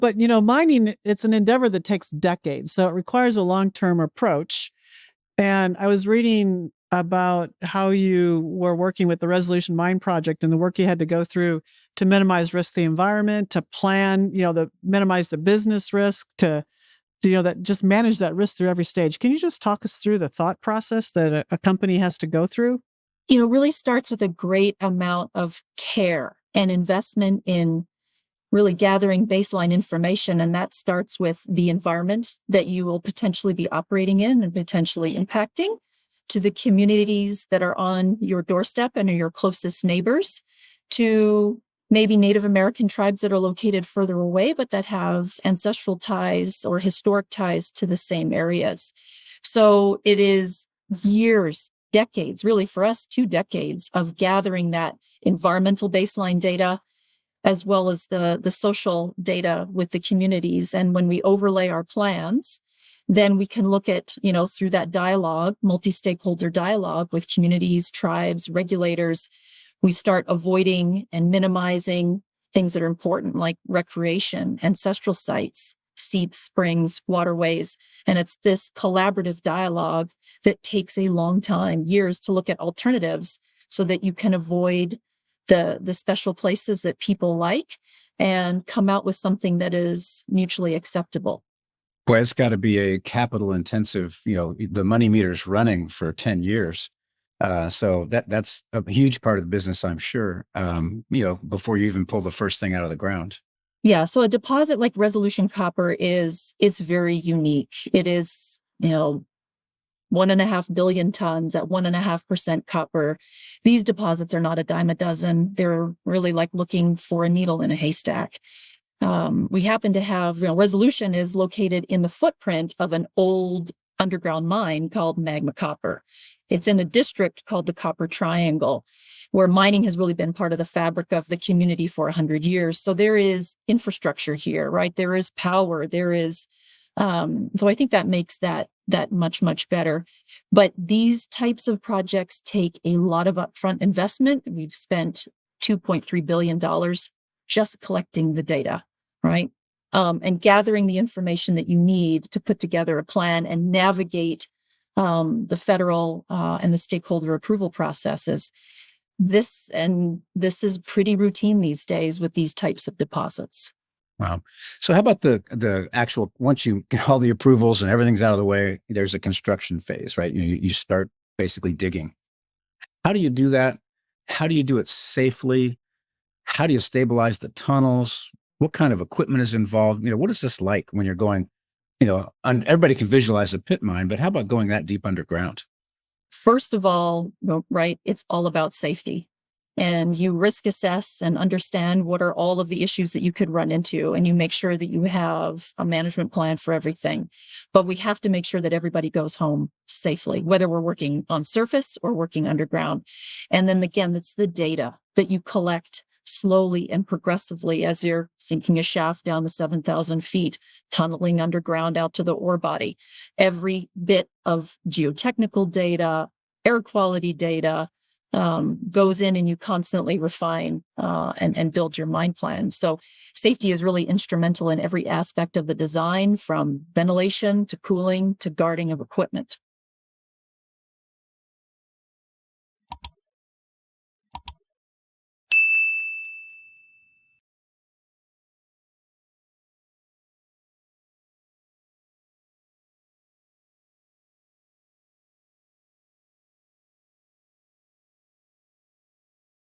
But, mining, it's an endeavor that takes decades. So it requires a long-term approach. And I was reading about how you were working with the Resolution Mine Project and the work you had to go through to minimize risk to the environment, to plan, minimize the business risk, to that just manage that risk through every stage. Can you just talk us through the thought process that a company has to go through? Really starts with a great amount of care and investment in really gathering baseline information. And that starts with the environment that you will potentially be operating in and potentially impacting, to the communities that are on your doorstep and are your closest neighbors, to maybe Native American tribes that are located further away, but that have ancestral ties or historic ties to the same areas. So it is years, decades, really for us, 2 decades of gathering that environmental baseline data, as well as the social data with the communities. And when we overlay our plans, then we can look at, through that dialogue, multi-stakeholder dialogue with communities, tribes, regulators, we start avoiding and minimizing things that are important, like recreation, ancestral sites, seeps, springs, waterways. And it's this collaborative dialogue that takes a long time, years, to look at alternatives so that you can avoid the special places that people like and come out with something that is mutually acceptable. Boy, it's got to be a capital intensive, the money meter's running for 10 years. So that's a huge part of the business, I'm sure, before you even pull the first thing out of the ground. Yeah. So a deposit like Resolution Copper it's very unique. It is, 1.5 billion tons at 1.5% copper. These deposits are not a dime a dozen. They're really like looking for a needle in a haystack. We happen to have, Resolution is located in the footprint of an old underground mine called Magma Copper. It's in a district called the Copper Triangle, where mining has really been part of the fabric of the community for 100 years. So there is infrastructure here, right? There is power. There is, so I think that makes that much, much better. But these types of projects take a lot of upfront investment. We've spent $2.3 billion just collecting the data, right? And gathering the information that you need to put together a plan and navigate the federal and the stakeholder approval processes. This is pretty routine these days with these types of deposits. Wow. So how about the actual, once you get all the approvals and everything's out of the way, there's a construction phase, right? You start basically digging. How do you do that? How do you do it safely? How do you stabilize the tunnels? What kind of equipment is involved? What is this like when you're going, everybody can visualize a pit mine, but how about going that deep underground? First of all, right, it's all about safety. And you risk assess and understand what are all of the issues that you could run into, and you make sure that you have a management plan for everything. But we have to make sure that everybody goes home safely, whether we're working on surface or working underground. And then again, it's the data that you collect slowly and progressively as you're sinking a shaft down to 7,000 feet, tunneling underground out to the ore body. Every bit of geotechnical data, air quality data, goes in, and you constantly refine and build your mine plan. So safety is really instrumental in every aspect of the design, from ventilation to cooling to guarding of equipment.